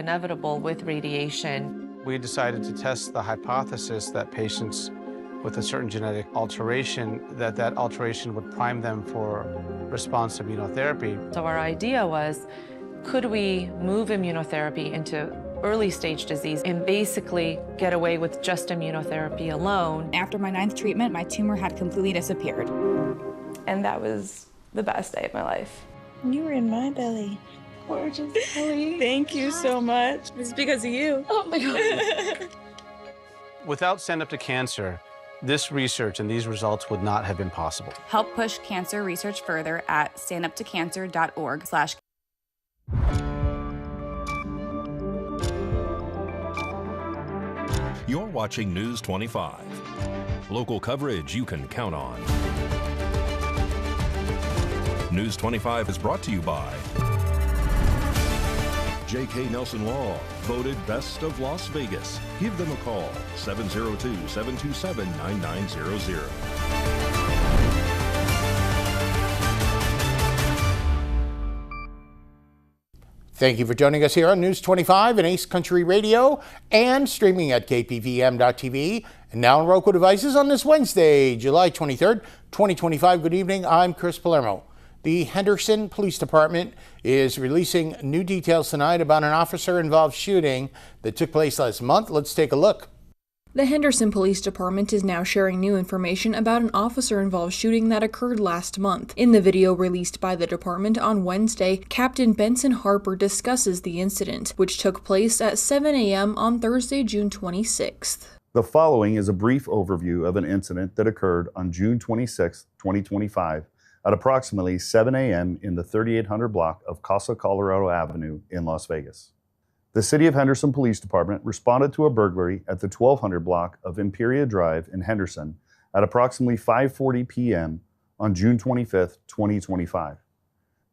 inevitable with radiation. We decided to test the hypothesis that patients with a certain genetic alteration, that alteration would prime them for response to immunotherapy. So our idea was, could we move immunotherapy into early stage disease and basically get away with just immunotherapy alone? After my 9th treatment, my tumor had completely disappeared. And that was the best day of my life. You were in my belly. Gorgeous, Ellie. Thank you so much. It's because of you. Oh my God. Without Stand Up to Cancer, this research and these results would not have been possible. Help push cancer research further at standuptocancer.org/. You're watching News 25. Local coverage you can count on. News 25 is brought to you by J.K. Nelson Law, voted Best of Las Vegas. Give them a call, 702-727-9900. Thank you for joining us here on News 25 and Ace Country Radio and streaming at KPVM.TV and now on Roku devices on this Wednesday, July 23rd, 2025. Good evening. I'm Chris Palermo. The Henderson Police Department is releasing new details tonight about an officer-involved shooting that took place last month. Let's take a look. The Henderson Police Department is now sharing new information about an officer-involved shooting that occurred last month. In the video released by the department on Wednesday, Captain Benson Harper discusses the incident, which took place at 7 a.m. on Thursday, June 26th. The following is a brief overview of an incident that occurred on June 26, 2025, at approximately 7 a.m. in the 3800 block of Casa Colorado Avenue in Las Vegas. The City of Henderson Police Department responded to a burglary at the 1200 block of Imperia Drive in Henderson at approximately 5:40 p.m. on June 25, 2025.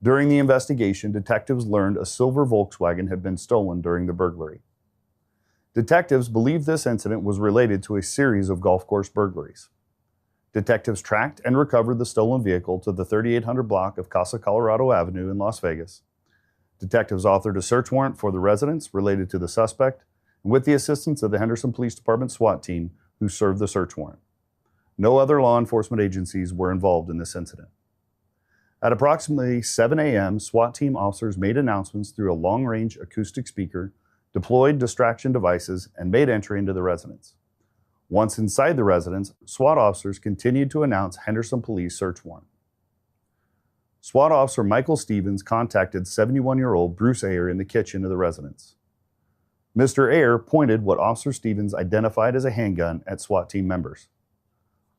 During the investigation, detectives learned a silver Volkswagen had been stolen during the burglary. Detectives believe this incident was related to a series of golf course burglaries. Detectives tracked and recovered the stolen vehicle to the 3800 block of Casa Colorado Avenue in Las Vegas. Detectives authored a search warrant for the residence related to the suspect, and with the assistance of the Henderson Police Department SWAT team who served the search warrant. No other law enforcement agencies were involved in this incident. At approximately 7 a.m., SWAT team officers made announcements through a long-range acoustic speaker, deployed distraction devices, and made entry into the residence. Once inside the residence, SWAT officers continued to announce Henderson Police search warrant. SWAT officer Michael Stevens contacted 71-year-old Bruce Ayer in the kitchen of the residence. Mr. Ayer pointed what Officer Stevens identified as a handgun at SWAT team members.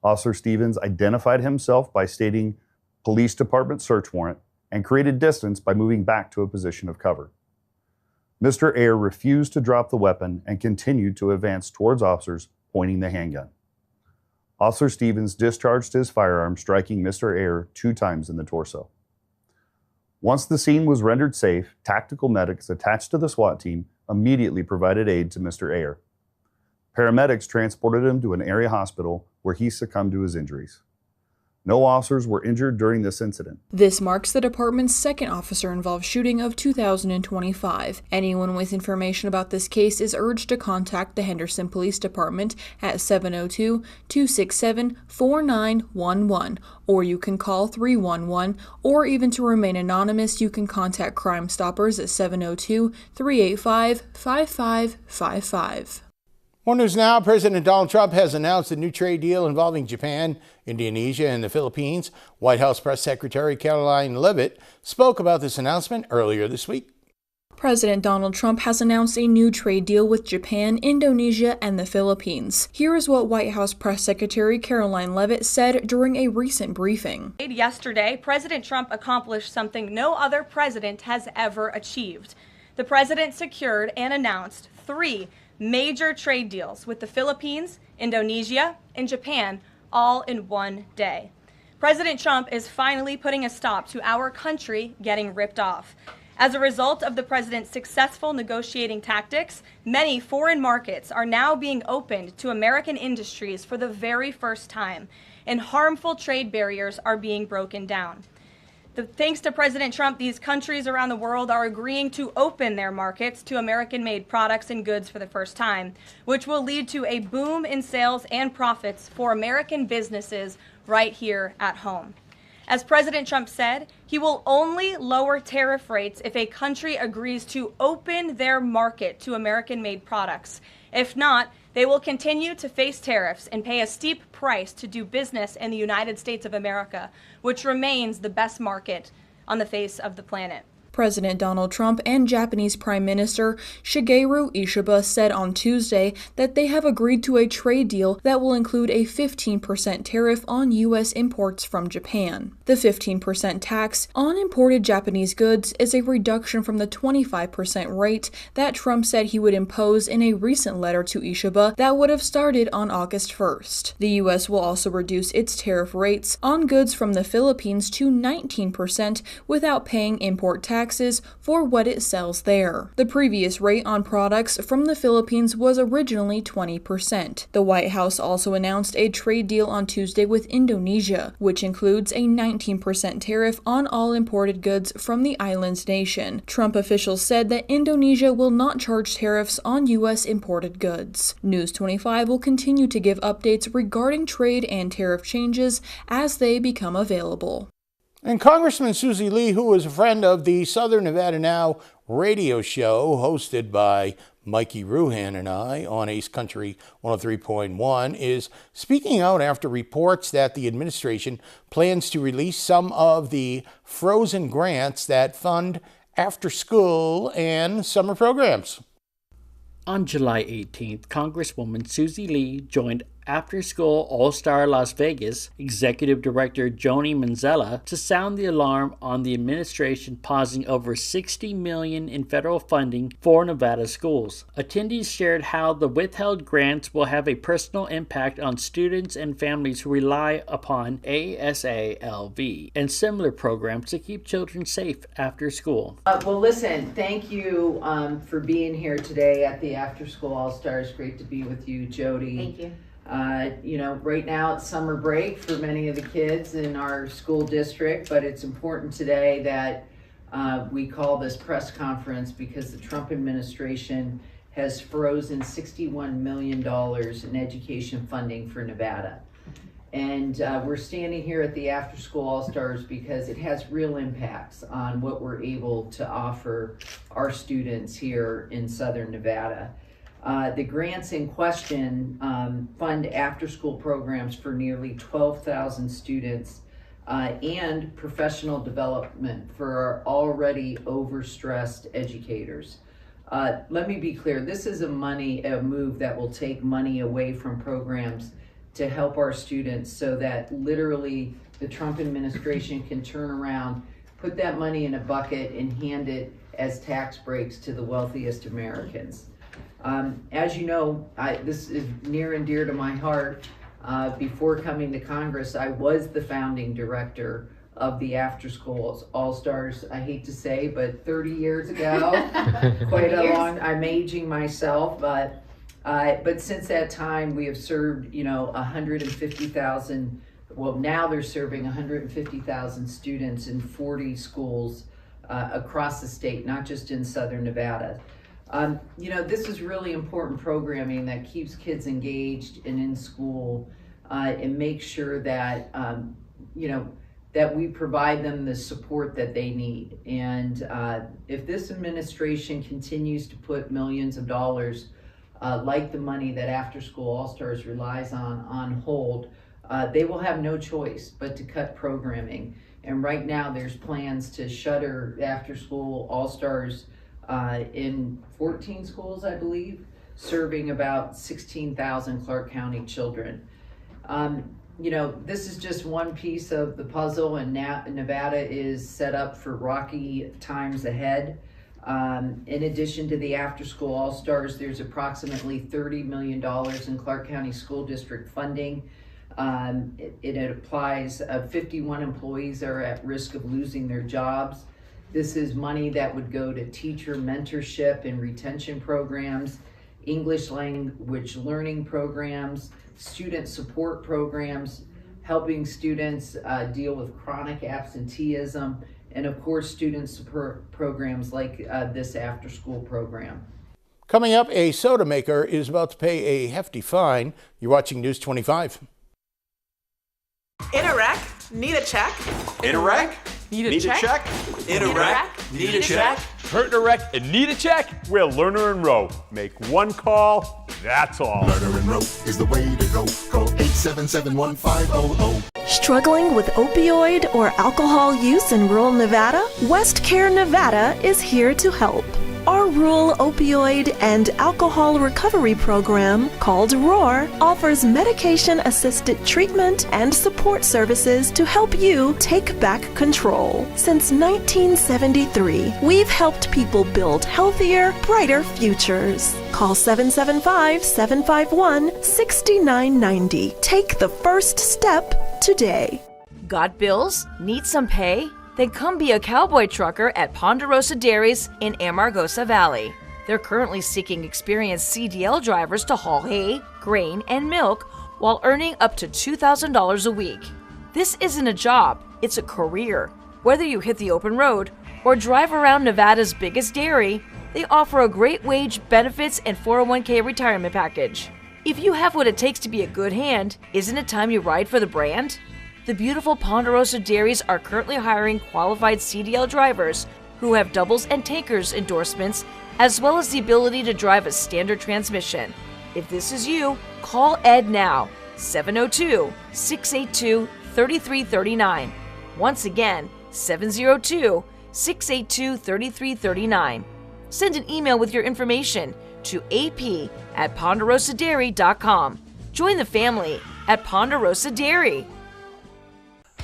Officer Stevens identified himself by stating Police Department search warrant and created distance by moving back to a position of cover. Mr. Ayer refused to drop the weapon and continued to advance towards officers pointing the handgun. Officer Stevens discharged his firearm, striking Mr. Ayer 2 times in the torso. Once the scene was rendered safe, tactical medics attached to the SWAT team immediately provided aid to Mr. Ayer. Paramedics transported him to an area hospital where he succumbed to his injuries. No officers were injured during this incident. This marks the department's second officer-involved shooting of 2025. Anyone with information about this case is urged to contact the Henderson Police Department at 702-267-4911, or you can call 311, or even to remain anonymous, you can contact Crime Stoppers at 702-385-5555. More news now. President Donald Trump has announced a new trade deal involving Japan, Indonesia, and the Philippines. White House Press Secretary Caroline Leavitt spoke about this announcement earlier this week. President Donald Trump has announced a new trade deal with Japan, Indonesia, and the Philippines. Here is what White House Press Secretary Caroline Leavitt said during a recent briefing. Yesterday, President Trump accomplished something no other president has ever achieved. The president secured and announced 3 major trade deals with the Philippines, Indonesia, and Japan, all in one day. President Trump is finally putting a stop to our country getting ripped off. As a result of the president's successful negotiating tactics, many foreign markets are now being opened to American industries for the very first time, and harmful trade barriers are being broken down. Thanks to President Trump, these countries around the world are agreeing to open their markets to American-made products and goods for the first time, which will lead to a boom in sales and profits for American businesses right here at home. As President Trump said, he will only lower tariff rates if a country agrees to open their market to American-made products. If not, they will continue to face tariffs and pay a steep price to do business in the United States of America, which remains the best market on the face of the planet. President Donald Trump and Japanese Prime Minister Shigeru Ishiba said on Tuesday that they have agreed to a trade deal that will include a 15% tariff on U.S. imports from Japan. The 15% tax on imported Japanese goods is a reduction from the 25% rate that Trump said he would impose in a recent letter to Ishiba that would have started on August 1st. The U.S. will also reduce its tariff rates on goods from the Philippines to 19% without paying import taxes for what it sells there. The previous rate on products from the Philippines was originally 20%. The White House also announced a trade deal on Tuesday with Indonesia, which includes a 19% tariff on all imported goods from the island's nation. Trump officials said that Indonesia will not charge tariffs on U.S. imported goods. News 25 will continue to give updates regarding trade and tariff changes as they become available. And Congressman Susie Lee, who is a friend of the Southern Nevada Now radio show hosted by Mikey Ruhan and I on Ace Country 103.1, is speaking out after reports that the administration plans to release some of the frozen grants that fund after-school and summer programs. On July 18th, Congresswoman Susie Lee joined After School All-Star Las Vegas Executive Director Joni Manzella to sound the alarm on the administration pausing over $60 million in federal funding for Nevada schools. Attendees shared how the withheld grants will have a personal impact on students and families who rely upon ASALV and similar programs to keep children safe after school. Well, listen, thank you for being here today at the After School All-Stars. Great to be with you, Jody. Thank you. Right now it's summer break for many of the kids in our school district, but it's important today that we call this press conference because the Trump administration has frozen $61 million in education funding for Nevada. And we're standing here at the After School All-Stars because it has real impacts on what we're able to offer our students here in Southern Nevada. The grants in question fund after-school programs for nearly 12,000 students and professional development for our already overstressed educators. Let me be clear, this is a move that will take money away from programs to help our students so that literally the Trump administration can turn around, put that money in a bucket and hand it as tax breaks to the wealthiest Americans. As you know, this is near and dear to my heart. Before coming to Congress, I was the founding director of the After School All-Stars, I hate to say, but 30 years ago, quite a long, I'm aging myself, but since that time we have served, 150,000, well now they're serving 150,000 students in 40 schools across the state, not just in Southern Nevada. This is really important programming that keeps kids engaged and in school and makes sure that, that we provide them the support that they need. And if this administration continues to put millions of dollars, like the money that After School All-Stars relies on hold, they will have no choice but to cut programming. And right now there's plans to shutter After School All-Stars in 14 schools, I believe, serving about 16,000 Clark County children. This is just one piece of the puzzle, and Nevada is set up for rocky times ahead. In addition to the After School All-Stars, there's approximately $30 million in Clark County School District funding. It applies, 51 employees are at risk of losing their jobs. This is money that would go to teacher mentorship and retention programs, English language learning programs, student support programs, helping students deal with chronic absenteeism, and of course student support programs like this after-school program. Coming up, a soda maker is about to pay a hefty fine. You're watching News 25. In a wreck, need a check. In a wreck, need a check. In a wreck, need a check. Hurt in a wreck and need a check? We're Lerner and Rowe. Make one call, that's all. Lerner and Rowe is the way to go. Call 877-1500. Struggling with opioid or alcohol use in rural Nevada? WestCare Nevada is here to help. Our rural opioid and alcohol recovery program, called ROAR, offers medication-assisted treatment and support services to help you take back control. Since 1973, we've helped people build healthier, brighter futures. Call 775-751-6990. Take the first step today. Got bills? Need some pay? Then come be a cowboy trucker at Ponderosa Dairies in Amargosa Valley. They're currently seeking experienced CDL drivers to haul hay, grain, and milk while earning up to $2,000 a week. This isn't a job, it's a career. Whether you hit the open road or drive around Nevada's biggest dairy, they offer a great wage, benefits, and 401k retirement package. If you have what it takes to be a good hand, isn't it time you ride for the brand? The beautiful Ponderosa Dairies are currently hiring qualified CDL drivers who have doubles and tankers endorsements, as well as the ability to drive a standard transmission. If this is you, call Ed now, 702-682-3339. Once again, 702-682-3339. Send an email with your information to ap@ponderosadairy.com. Join the family at Ponderosa Dairy.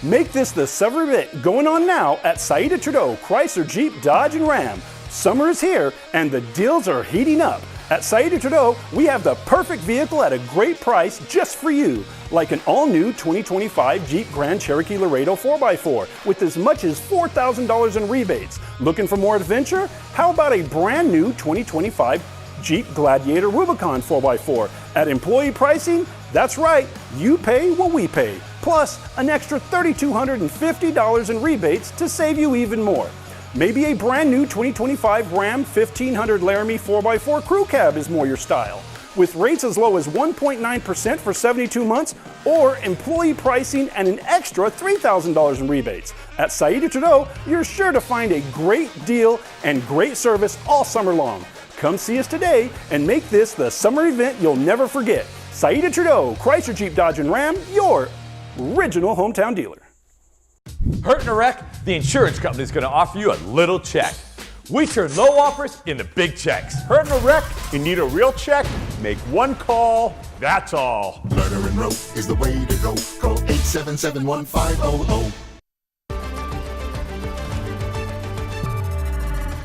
Make this the summer event going on now at Saida Trudeau Chrysler, Jeep, Dodge, and Ram. Summer is here and the deals are heating up. At Saida Trudeau, we have the perfect vehicle at a great price just for you. Like an all-new 2025 Jeep Grand Cherokee Laredo 4x4 with as much as $4,000 in rebates. Looking for more adventure? How about a brand new 2025 Jeep Gladiator Rubicon 4x4 at employee pricing? That's right, you pay what we pay, plus an extra $3,250 in rebates to save you even more. Maybe a brand new 2025 Ram 1500 Laramie 4x4 Crew Cab is more your style, with rates as low as 1.9% for 72 months, or employee pricing and an extra $3,000 in rebates. At Saida Trudeau, you're sure to find a great deal and great service all summer long. Come see us today and make this the summer event you'll never forget. Saida Trudeau, Chrysler, Jeep, Dodge, and Ram, your original hometown dealer. Hurt in a wreck? The insurance company is going to offer you a little check. We turn low offers into big checks. Hurt in a wreck? You need a real check? Make one call, that's all. Lerner and Rowe is the way to go. Call 877-1500.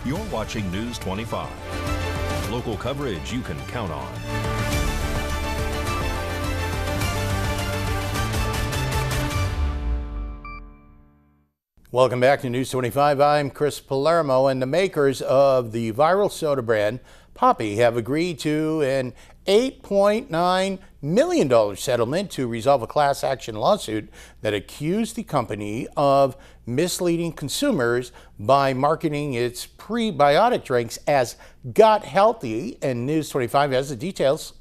You're watching News 25. Local coverage you can count on. Welcome back to News 25. I'm Chris Palermo, and the makers of the viral soda brand Poppy have agreed to an $8.9 million settlement to resolve a class action lawsuit that accused the company of misleading consumers by marketing its prebiotic drinks as gut healthy. And News 25 has the details.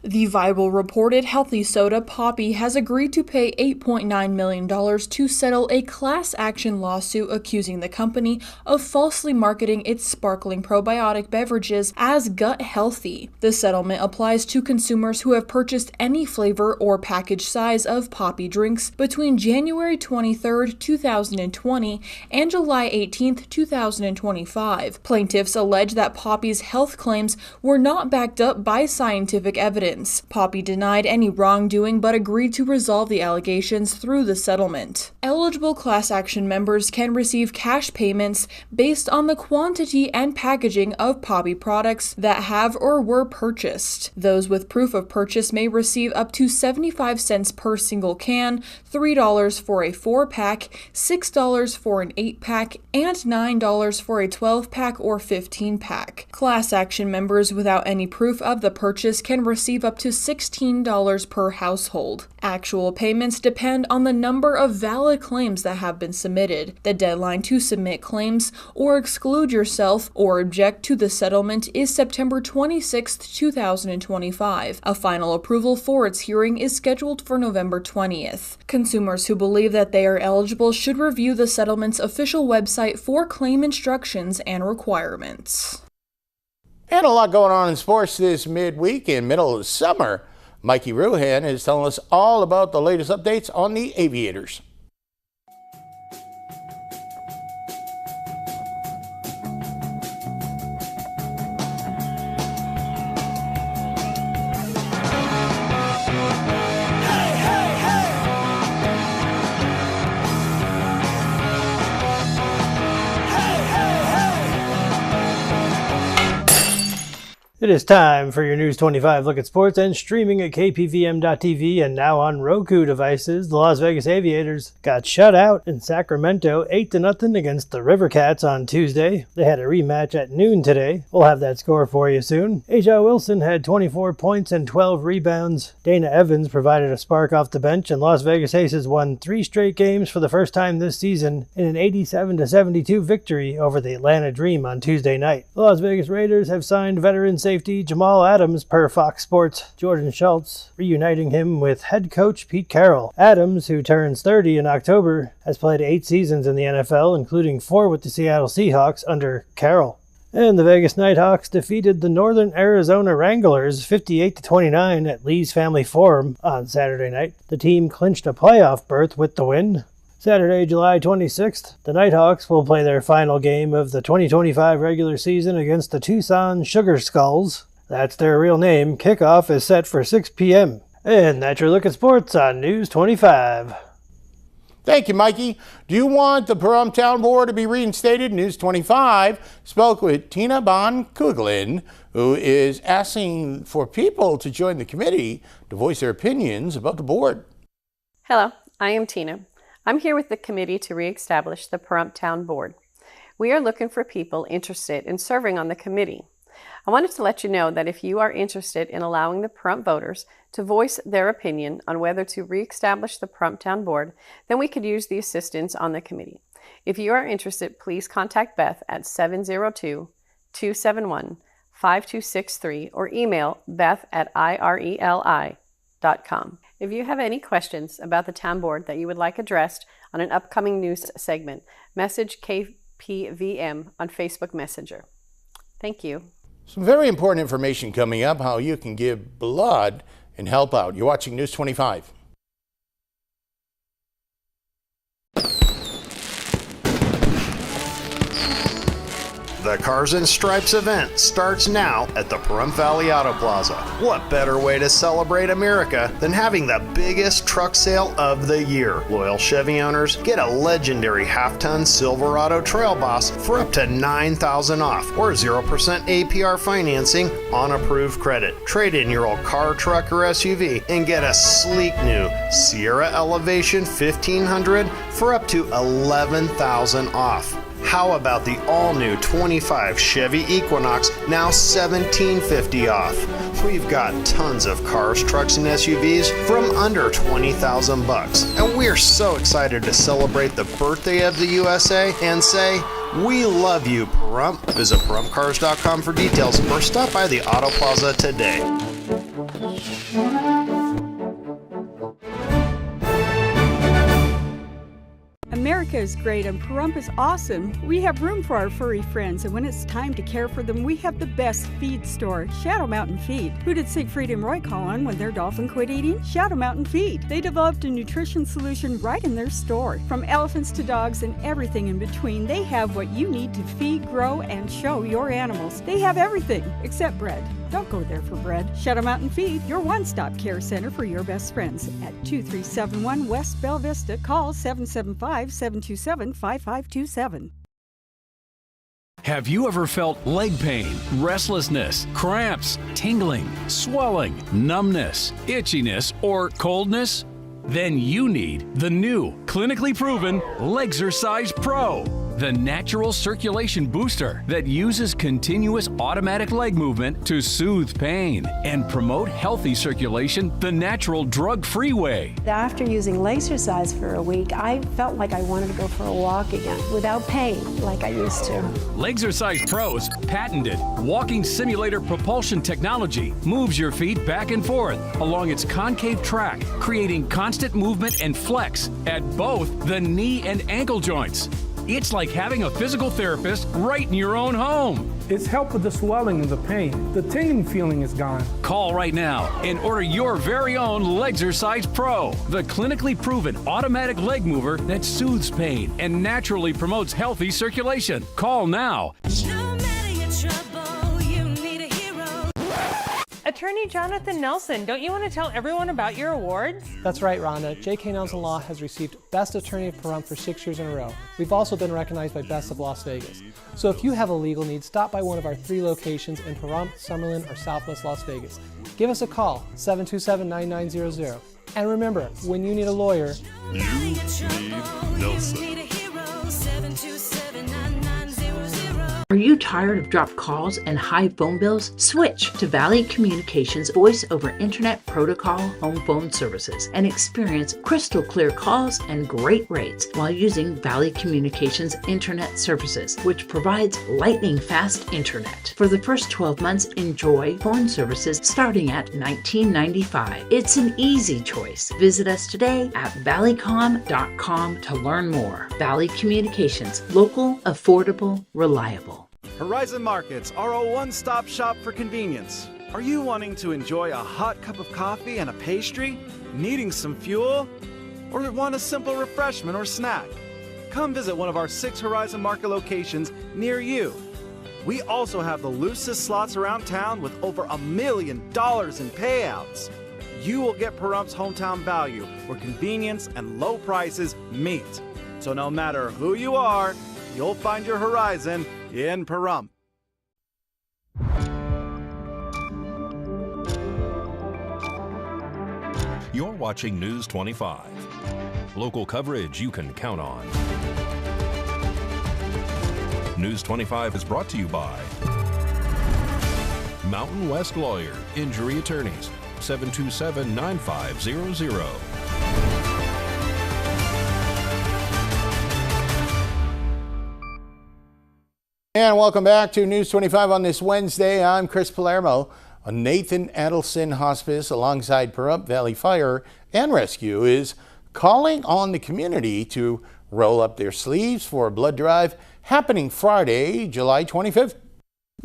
The Bible reported healthy soda Poppy has agreed to pay $8.9 million to settle a class action lawsuit accusing the company of falsely marketing its sparkling probiotic beverages as gut healthy. The settlement applies to consumers who have purchased any flavor or package size of Poppy drinks between January 23, 2020 and July 18, 2025. Plaintiffs allege that Poppy's health claims were not backed up by scientific evidence. Poppy denied any wrongdoing but agreed to resolve the allegations through the settlement. Eligible class action members can receive cash payments based on the quantity and packaging of Poppy products that have or were purchased. Those with proof of purchase may receive up to 75 cents per single can, $3 for a 4-pack, $6 for an 8-pack, and $9 for a 12-pack or 15-pack. Class action members without any proof of the purchase can receive receive up to $16 per household. Actual payments depend on the number of valid claims that have been submitted. The deadline to submit claims or exclude yourself or object to the settlement is September 26, 2025. A final approval for its hearing is scheduled for November 20th. Consumers who believe that they are eligible should review the settlement's official website for claim instructions and requirements. And a lot going on in sports this midweek in middle of summer. Mikey Ruhan is telling us all about the latest updates on the Aviators. It is time for your News 25 look at sports and streaming at KPVM.TV and now on Roku devices. The Las Vegas Aviators got shut out in Sacramento 8-0 against the River Cats on Tuesday. They had a rematch at noon today. We'll have that score for you soon. Aja Wilson had 24 points and 12 rebounds. Dana Evans provided a spark off the bench, and Las Vegas Aces won 3 straight games for the first time this season in an 87-72 victory over the Atlanta Dream on Tuesday night. The Las Vegas Raiders have signed veteran safety Jamal Adams per Fox Sports' Jordan Schultz, reuniting him with head coach Pete Carroll. Adams, who turns 30 in October, has played 8 seasons in the NFL, including 4 with the Seattle Seahawks under Carroll. And the Vegas Nighthawks defeated the Northern Arizona Wranglers 58-29 at Lee's Family Forum on Saturday night. The team clinched a playoff berth with the win. Saturday, July 26th, the Nighthawks will play their final game of the 2025 regular season against the Tucson Sugar Skulls. That's their real name. Kickoff is set for 6 p.m. And that's your look at sports on News 25. Thank you, Mikey. Do you want the Pahrump Town Board to be reinstated? News 25 spoke with Tina Von Kugelin, who is asking for people to join the committee to voice their opinions about the board. Hello, I am Tina. I'm here with the committee to reestablish the Pahrump Town Board. We are looking for people interested in serving on the committee. I wanted to let you know that if you are interested in allowing the Pahrump voters to voice their opinion on whether to reestablish the Pahrump Town Board, then we could use the assistance on the committee. If you are interested, please contact Beth at 702-271-5263 or email beth@ireli.com. If you have any questions about the town board that you would like addressed on an upcoming news segment, message KPVM on Facebook Messenger. Thank you. Some very important information coming up, how you can give blood and help out. You're watching News 25. The Cars and Stripes event starts now at the Pahrump Valley Auto Plaza. What better way to celebrate America than having the biggest truck sale of the year? Loyal Chevy owners get a legendary half-ton Silverado Trail Boss for up to $9,000 off or 0% APR financing on approved credit. Trade in your old car, truck, or SUV and get a sleek new Sierra Elevation 1500 for up to $11,000 off. How about the all-new 25 Chevy Equinox, now $1,750 off? We've got tons of cars, trucks, and SUVs from under $20,000. And we're so excited to celebrate the birthday of the USA and say, we love you, Pahrump. Visit PahrumpCars.com for details or stop by the Auto Plaza today. America is great and Pahrump is awesome. We have room for our furry friends, and when it's time to care for them, we have the best feed store, Shadow Mountain Feed. Who did Siegfried and Roy call on when their dolphin quit eating? Shadow Mountain Feed. They developed a nutrition solution right in their store. From elephants to dogs and everything in between, they have what you need to feed, grow, and show your animals. They have everything except bread. Don't go there for bread. Shadow Mountain Feed, your one-stop care center for your best friends. At 2371 West Bella Vista, call 775-727-5527. Have you ever felt leg pain, restlessness, cramps, tingling, swelling, numbness, itchiness, or coldness? Then you need the new, clinically proven Legxercise Pro. the natural circulation booster that uses continuous automatic leg movement to soothe pain and promote healthy circulation the natural drug-free way. After using Lasercise for a week, I felt like I wanted to go for a walk again without pain like I used to. Lasercise Pro's patented walking simulator propulsion technology moves your feet back and forth along its concave track, creating constant movement and flex at both the knee and ankle joints. It's like having a physical therapist right in your own home. It's helped with the swelling and the pain. The tingling feeling is gone. Call right now and order your very own Lasercise Pro, the clinically proven automatic leg mover that soothes pain and naturally promotes healthy circulation. Call now. Attorney Jonathan Nelson, don't you want to tell everyone about your awards? That's right, Rhonda. J.K. Nelson Law has received Best Attorney of Pahrump for 6 years in a row. We've also been recognized by Best of Las Vegas. So if you have a legal need, stop by one of our 3 locations in Pahrump, Summerlin, or Southwest Las Vegas. Give us a call, 727-9900. And remember, when you need a lawyer, you need Nelson. Are you tired of dropped calls and high phone bills? Switch to Valley Communications Voice over Internet Protocol home phone services and experience crystal clear calls and great rates while using Valley Communications Internet services, which provides lightning fast internet. For the first 12 months, enjoy phone services starting at $19.95. It's an easy choice. Visit us today at valleycom.com to learn more. Valley Communications, local, affordable, reliable. Horizon Markets are a one-stop shop for convenience. Are you wanting to enjoy a hot cup of coffee and a pastry? Needing some fuel? Or want a simple refreshment or snack? Come visit one of our 6 Horizon Market locations near you. We also have the loosest slots around town with over $1 million in payouts. You will get Pahrump's hometown value where convenience and low prices meet. So no matter who you are, you'll find your Horizon in Pahrump. You're watching News 25. Local coverage you can count on. News 25 is brought to you by Mountain West Lawyer, Injury Attorneys, 727-9500. And welcome back to News 25 on this Wednesday. I'm Chris Palermo. Nathan Adelson Hospice alongside Pahrump Valley Fire and Rescue is calling on the community to roll up their sleeves for a blood drive happening Friday, July 25th.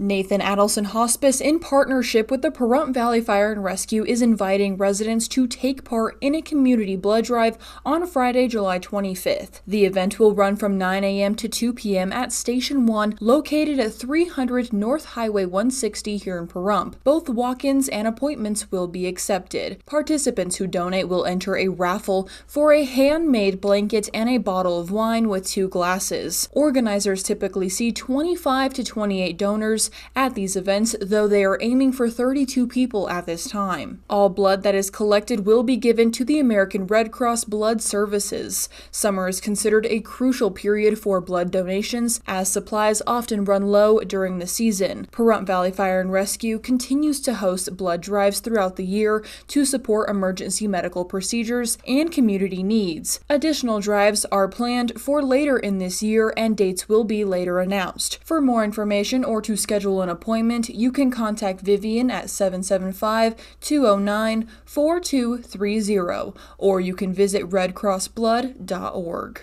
Nathan Adelson Hospice, in partnership with the Pahrump Valley Fire and Rescue, is inviting residents to take part in a community blood drive on Friday, July 25th. The event will run from 9 a.m. to 2 p.m. at Station 1, located at 300 North Highway 160 here in Pahrump. Both walk-ins and appointments will be accepted. Participants who donate will enter a raffle for a handmade blanket and a bottle of wine with 2 glasses. Organizers typically see 25 to 28 donors at these events, though they are aiming for 32 people at this time. All blood that is collected will be given to the American Red Cross Blood Services. Summer is considered a crucial period for blood donations, as supplies often run low during the season. Pahrump Valley Fire and Rescue continues to host blood drives throughout the year to support emergency medical procedures and community needs. Additional drives are planned for later in this year, and dates will be later announced. For more information or to schedule an appointment, you can contact Vivian at 775-209-4230, or you can visit redcrossblood.org.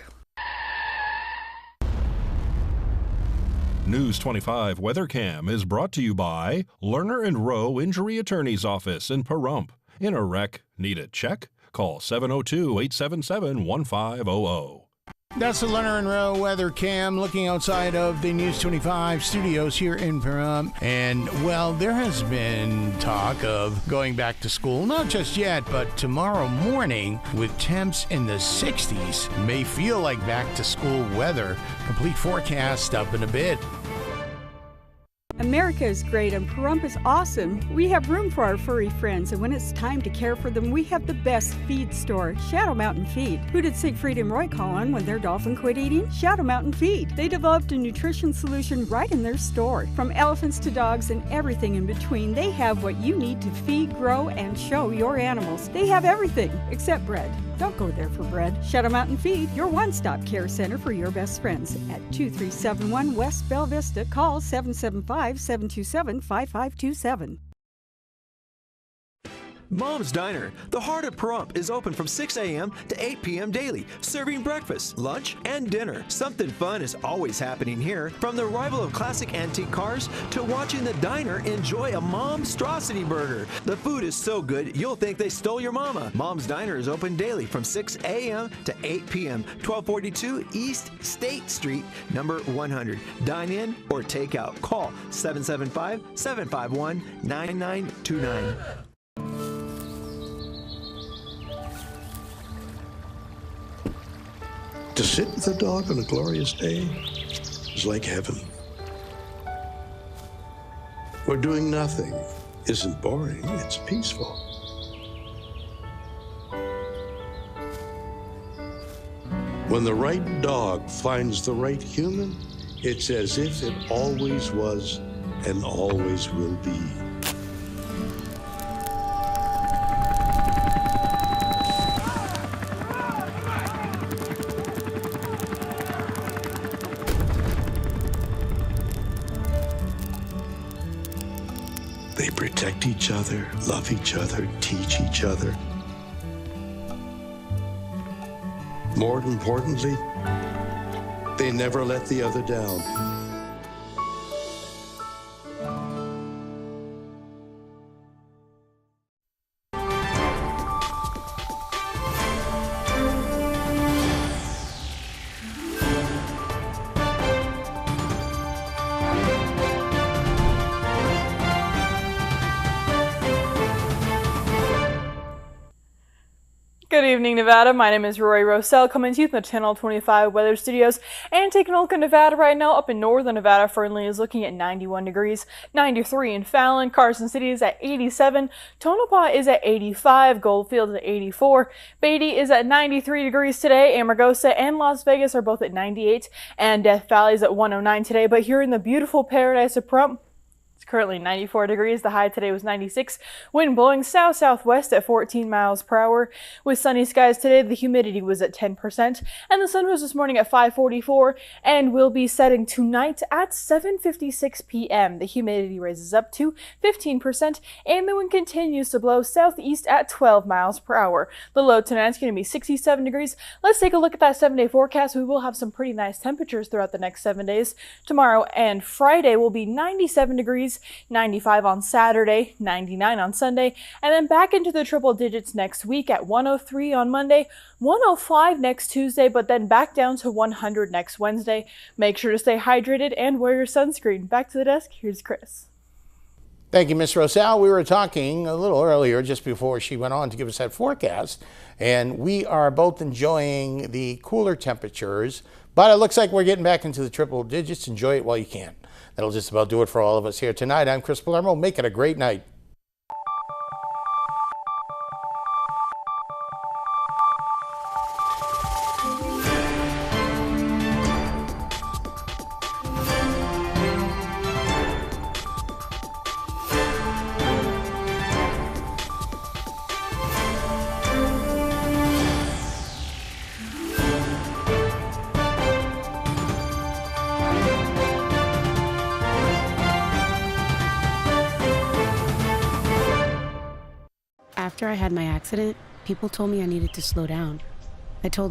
News 25 WeatherCam is brought to you by Lerner and Rowe Injury Attorney's Office in Pahrump. In a wreck, need a check? Call 702-877-1500. That's the Lerner and Rowe Weather Cam looking outside of the News 25 studios here in Pahrump. And, well, there has been talk of going back to school, not just yet, but tomorrow morning with temps in the 60s. May feel like back to school weather. Complete forecast up in a bit. America is great and Pahrump is awesome. We have room for our furry friends, and when it's time to care for them, we have the best feed store, Shadow Mountain Feed. Who did Siegfried and Roy call on when their dolphin quit eating? Shadow Mountain Feed. They developed a nutrition solution right in their store. From elephants to dogs and everything in between, they have what you need to feed, grow, and show your animals. They have everything except bread. Don't go there for bread. Shadow Mountain Feed, your one-stop care center for your best friends. At 2371 West Bella Vista, call 775-727-5527. Mom's Diner, the heart of Pahrump, is open from 6 a.m. to 8 p.m. daily, serving breakfast, lunch, and dinner. Something fun is always happening here, from the arrival of classic antique cars to watching the diner enjoy a Momstrosity burger. The food is so good, you'll think they stole your mama. Mom's Diner is open daily from 6 a.m. to 8 p.m., 1242 East State Street, number 100. Dine in or take out. Call 775-751-9929. To sit with a dog on a glorious day is like heaven. Where doing nothing isn't boring, it's peaceful. When the right dog finds the right human, it's as if it always was and always will be. They protect each other, love each other, teach each other. More importantly, they never let the other down. Good evening, Nevada. My name is Rory Rossell, coming to you from the Channel 25 Weather Studios. And taking a look at Nevada right now, up in northern Nevada, Fernley is looking at 91 degrees, 93 in Fallon, Carson City is at 87, Tonopah is at 85, Goldfield is at 84, Beatty is at 93 degrees today, Amargosa and Las Vegas are both at 98, and Death Valley is at 109 today. But here in the beautiful paradise of Pahrump, currently 94 degrees. The high today was 96. Wind blowing south-southwest at 14 miles per hour. With sunny skies today, the humidity was at 10%. And the sun rose this morning at 5:44 and will be setting tonight at 7:56 p.m. The humidity raises up to 15% and the wind continues to blow southeast at 12 miles per hour. The low tonight is going to be 67 degrees. Let's take a look at that 7-day forecast. We will have some pretty nice temperatures throughout the next 7 days. Tomorrow and Friday will be 97 degrees. 95 on Saturday, 99 on Sunday, and then back into the triple digits next week at 103 on Monday, 105 next Tuesday, but then back down to 100 next Wednesday. Make sure to stay hydrated and wear your sunscreen. Back to the desk, here's Chris. Thank you, Ms. Rosal. We were talking a little earlier, just before she went on to give us that forecast, and we are both enjoying the cooler temperatures, but it looks like we're getting back into the triple digits. Enjoy it while you can. That'll just about do it for all of us here tonight. I'm Chris Palermo. Make it a great night. After I had my accident, people told me I needed to slow down. I told